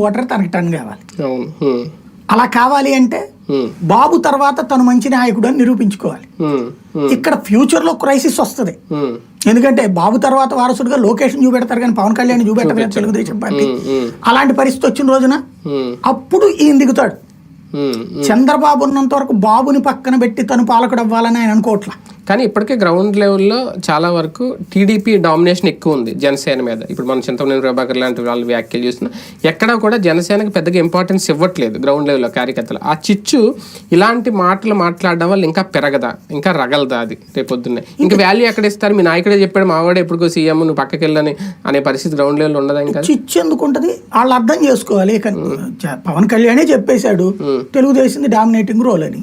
Voter తనకి turn కావాలి. అవును. అలా కావాలి అంటే బాబు తర్వాత తను మంచి నాయకుడు అని నిరూపించుకోవాలి. ఇక్కడ ఫ్యూచర్ లో క్రైసిస్ వస్తుంది. ఎందుకంటే బాబు తర్వాత వారసుడుగా లోకేష్ చూపెడతారు కానీ పవన్ కళ్యాణ్ చూపెట్టలేదు తెలుగుదేశం పార్టీ. అలాంటి పరిస్థితి వచ్చిన రోజున అప్పుడు ఈయన దిగుతాడు. చంద్రబాబు ఉన్నంత వరకు బాబుని పక్కన పెట్టి తను పాలకుడు అవ్వాలని ఆయన అనుకోవట్లా. కానీ ఇప్పటికే గ్రౌండ్ లెవెల్లో చాలా వరకు టీడీపీ డామినేషన్ ఎక్కువ ఉంది జనసేన మీద. ఇప్పుడు మనం చింతమనేని ప్రభాకర్ లాంటి వాళ్ళు వ్యాఖ్యలు చూస్తున్నాం. ఎక్కడా కూడా జనసేనకి పెద్దగా ఇంపార్టెన్స్ ఇవ్వట్లేదు గ్రౌండ్ లెవెల్లో కార్యకర్తలు. ఆ చిచ్చు ఇలాంటి మాటలు మాట్లాడడం వల్ల ఇంకా పెరగదా, ఇంకా రగలదా? అది రేపొద్దున్నే ఇంకా వాల్యూ ఎక్కడ ఇస్తారు? మీ నాయకుడే చెప్పాడు మావాడే ఎప్పుడుకో సీఎం నువ్వు పక్కకి వెళ్ళని అనే పరిస్థితి గ్రౌండ్ లెవెల్ ఉండదా? ఇంకా చిచ్చు ఎందుకు ఉంటుంది? వాళ్ళు అర్థం చేసుకోవాలి. పవన్ కళ్యాణే చెప్పేశాడు తెలుగుదేశం డామినేటింగ్ రోల్ అని.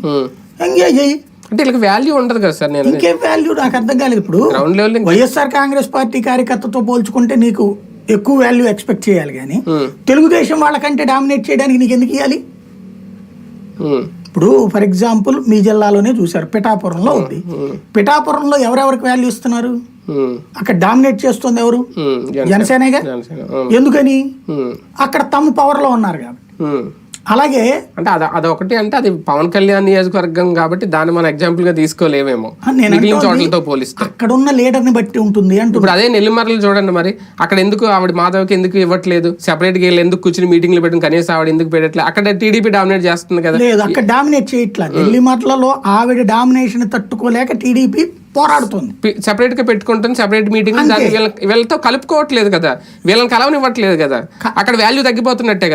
ఎంగేజ్ అయ్యి అంటే వీళ్ళకి వాల్యూ ఉండదు కదా సార్. నేను ఇంకేం వాల్యూ నాకు అర్థం కాలేదు. ఇప్పుడు గ్రౌండ్ లెవెల్ వైఎస్ఆర్ కాంగ్రెస్ పార్టీ కార్యకర్తతో పోల్చుకుంటే నీకు ఎక్కువ వాల్యూ ఎక్స్పెక్ట్ చేయాలి కానీ తెలుగుదేశం వాళ్ళకంటే డామినేట్ చేయడానికి నీకు ఎందుకు ఇవ్వాలి? ఇప్పుడు ఫర్ ఎగ్జాంపుల్ మీ జిల్లాలోనే చూసారు, పిఠాపురంలో ఉంది. పిఠాపురంలో ఎవరెవరికి వాల్యూ ఇస్తున్నారు? అక్కడ డామినేట్ చేస్తుంది ఎవరు? జనసేనగా. ఎందుకని? అక్కడ తమ పవర్ లో ఉన్నారు కాబట్టి. అలాగే అంటే అదొకటి. అంటే అది పవన్ కళ్యాణ్ నియోజకవర్గం కాబట్టి దాన్ని మనం ఎగ్జాంపుల్ గా తీసుకోలేమేమో మిగిలిన చోట్లతో పోలిస్తే. అక్కడ ఉన్న లీడర్ ని బట్టి ఉంటుంది అంటూ. ఇప్పుడు అదే నెల్లిమర్లు చూడండి, మరి అక్కడ ఎందుకు ఆవిడ మాధవ్కి ఎందుకు ఇవ్వట్లేదు? సెపరేట్ గా ఎందుకు కూర్చుని మీటింగ్లు పెట్టిన కనీసం ఆవిడ ఎందుకు పెట్టట్లేదు? అక్కడ టీడీపీ డామినేట్ చేస్తుంది కదా. లేదు, అక్కడ డామినేట్ చేయట్లేదు. నెల్లిమర్లలో ఆవిడ డామినేషన్ తట్టుకోలేక టీడీపీ పోరాడుతుంది. సెపరేట్ గా పెట్టుకుంటుంది, సెపరేట్ మీటింగ్. వీళ్ళతో కలుపుకోవట్లేదు కదా, వీళ్ళని కలవనివ్వట్లేదు కదా. అక్కడ వాల్యూ తగ్గిపోతున్నట్టే కదా.